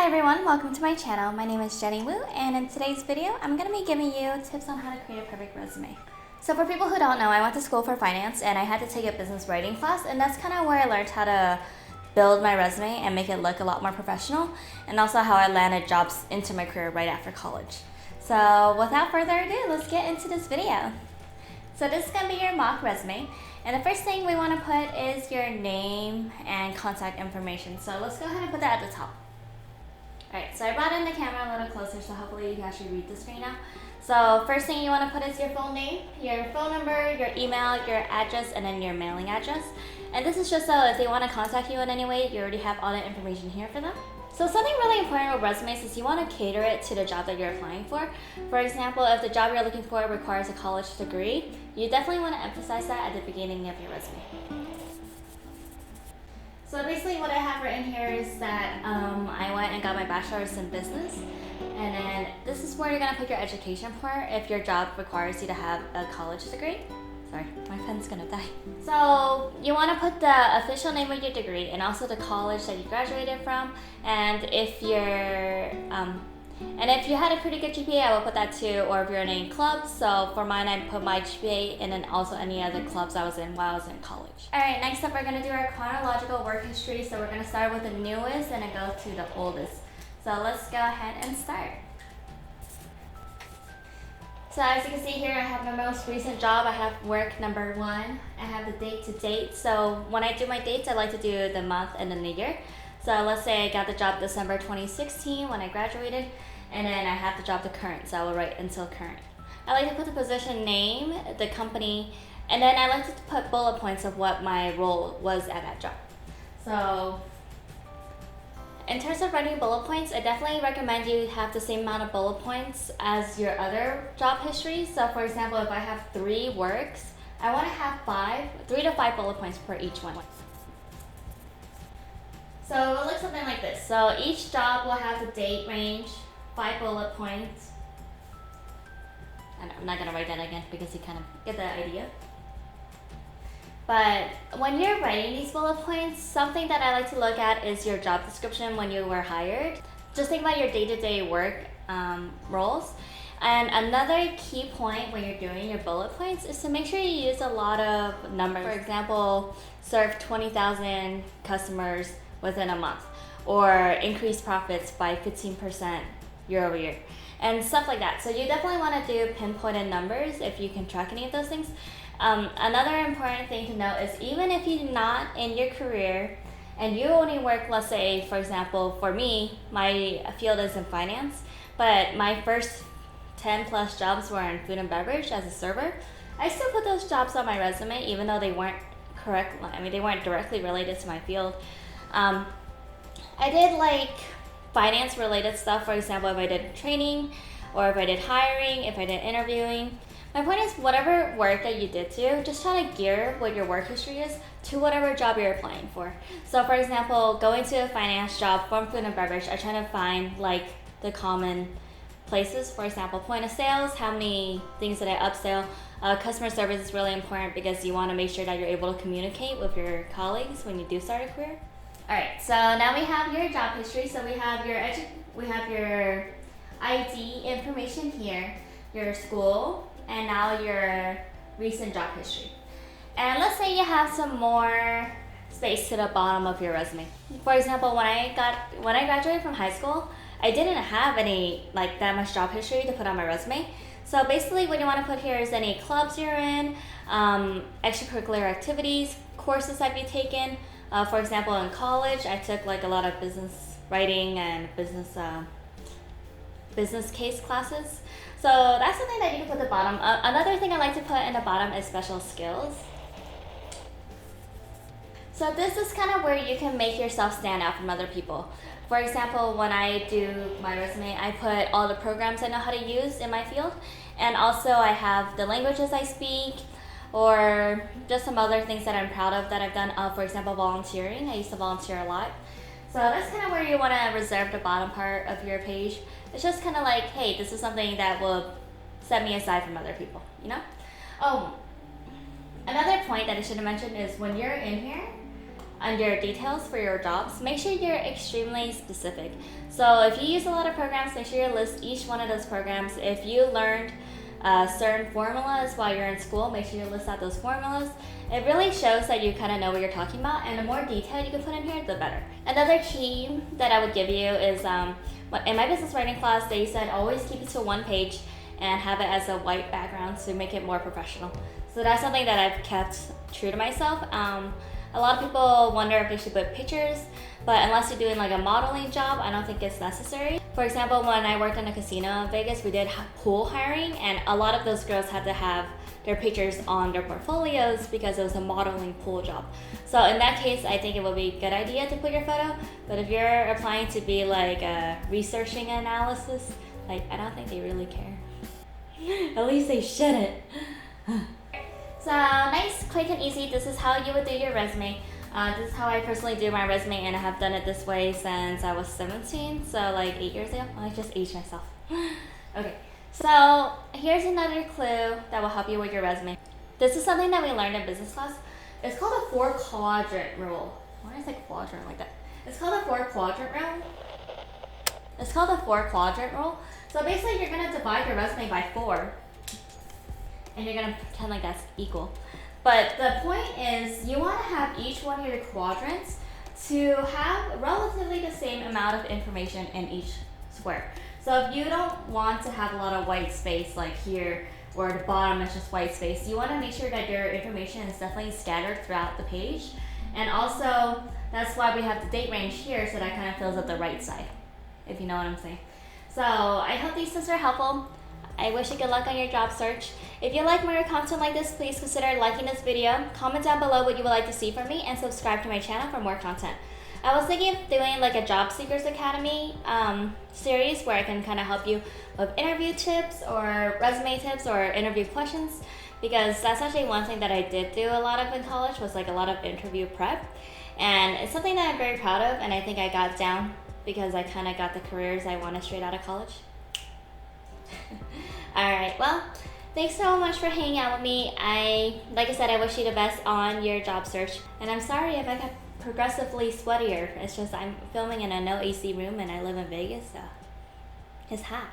everyone, welcome to my channel. My name is Jenny Wu, and in today's video, I'm going to be giving you tips on how to create a perfect resume. So for people who don't know, I went to school for finance and I had to take a business writing class, and that's kind of where I learned how to build my resume and make it look a lot more professional, and also how I landed jobs into my career right after college. So without further ado, let's get into this video. So this is going to be your mock resume, and the first thing we want to put is your name and contact information. So let's go ahead and put that at the top. Alright, so I brought in the camera a little closer so hopefully you can actually read the screen now. So first thing you want to put is your full name, your phone number, your email, your address, and then your mailing address. And this is just so if they want to contact you in any way, you already have all that information here for them. So something really important with resumes is you want to cater it to the job that you're applying for. For example, if the job you're looking for requires a college degree, you definitely want to emphasize that at the beginning of your resume. So basically what I have written here is that I went and got my bachelor's in business, and then this is where you're going to put your education part if your job requires you to have a college degree. Sorry, my pen's gonna die. So you want to put the official name of your degree and also the college that you graduated from, and if you're if you had a pretty good GPA, I will put that too, or if you're in any clubs. So for mine, I put my GPA and then also any other clubs I was in while I was in college. Alright, next up we're going to do our chronological work history. So we're going to start with the newest and then go to the oldest. So let's go ahead and start. So as you can see here, I have my most recent job. I have work number 1. I have the date to date. So when I do my dates, I like to do the month and then the year. So let's say I got the job December 2016 when I graduated, and then I have the job to current, so I will write until current. I like to put the position name, the company, and then I like to put bullet points of what my role was at that job. So in terms of writing bullet points, I definitely recommend you have the same amount of bullet points as your other job history. So for example, if I have 3 works, I want to have 3 to 5 bullet points per each one. So it will look something like this. So each job will have the date range, 5 bullet points. And I'm not going to write that again because you kind of get the idea. But when you're writing these bullet points, something that I like to look at is your job description when you were hired. Just think about your day-to-day work roles. And another key point when you're doing your bullet points is to make sure you use a lot of numbers. For example, serve 20,000 customers within a month, or increase profits by 15% year over year, and stuff like that. So you definitely want to do pinpointed numbers if you can track any of those things. Another important thing to note is even if you're not in your career and you only work, let's say, for example, for me, my field is in finance, but my first 10 plus jobs were in food and beverage as a server, I still put those jobs on my resume even though they weren't they weren't directly related to my field. I did like finance related stuff. For example, if I did training, or if I did hiring, if I did interviewing. My point is, whatever work that you did do, just try to gear what your work history is to whatever job you're applying for. So for example, going to a finance job from food and beverage, I try to find like the common places. For example, point of sales, how many things did I upsell? Customer service is really important because you want to make sure that you're able to communicate with your colleagues when you do start a career. Alright, so now we have your job history. So we have your ID information here, your school, and now your recent job history. And let's say you have some more space to the bottom of your resume. For example, when I graduated from high school, I didn't have any that much job history to put on my resume. So basically what you want to put here is any clubs you're in, extracurricular activities, courses that you've taken. For example, in college, I took a lot of business writing and business case classes. So that's something that you can put at the bottom. Another thing I like to put in the bottom is special skills. So this is kind of where you can make yourself stand out from other people. For example, when I do my resume, I put all the programs I know how to use in my field, and also I have the languages I speak, or just some other things that I'm proud of that I've done. For example, volunteering. I used to volunteer a lot. So that's kind of where you want to reserve the bottom part of your page. It's just kind of like, hey, this is something that will set me aside from other people, you know? Oh, another point that I should have mentioned is when you're in here, under details for your jobs, make sure you're extremely specific. So if you use a lot of programs, make sure you list each one of those programs. If you learned certain formulas while you're in school, make sure you list out those formulas. It really shows that you kind of know what you're talking about, and the more detail you can put in here, the better. Another key that I would give you is in my business writing class, they said always keep it to one page and have it as a white background to make it more professional. So that's something that I've kept true to myself. A lot of people wonder if they should put pictures, but unless you're doing like a modeling job, I don't think it's necessary. For example, when I worked in a casino in Vegas, we did pool hiring, and a lot of those girls had to have their pictures on their portfolios because it was a modeling pool job. So in that case, I think it would be a good idea to put your photo. But if you're applying to be like a researching analysis, like I don't think they really care. At least they shouldn't. So nice, quick and easy. This is how you would do your resume. This is how I personally do my resume, and I have done it this way since I was 17, so like 8 years ago. I just aged myself. Okay, so here's another clue that will help you with your resume. This is something that we learned in business class. It's called a 4-quadrant rule. Why did I say quadrant like that? It's called a 4-quadrant rule. It's called a 4-quadrant rule. So basically, you're gonna divide your resume by 4. And you're gonna pretend like that's equal. But the point is, you wanna have each one of your quadrants to have relatively the same amount of information in each square. So if you don't want to have a lot of white space like here, or the bottom is just white space, you wanna make sure that your information is definitely scattered throughout the page. And also, that's why we have the date range here, so that kind of fills up the right side, if you know what I'm saying. So I hope these tips are helpful. I wish you good luck on your job search. If you like more content like this, please consider liking this video, comment down below what you would like to see from me, and subscribe to my channel for more content. I was thinking of doing like a Job Seekers Academy series where I can kind of help you with interview tips or resume tips or interview questions, because that's actually one thing that I did do a lot of in college, was like a lot of interview prep. And it's something that I'm very proud of, and I think I got down because I kind of got the careers I wanted straight out of college. Alright, well, thanks so much for hanging out with me. Like I said, I wish you the best on your job search. And I'm sorry if I got progressively sweatier. It's just I'm filming in a no AC room and I live in Vegas, so it's hot.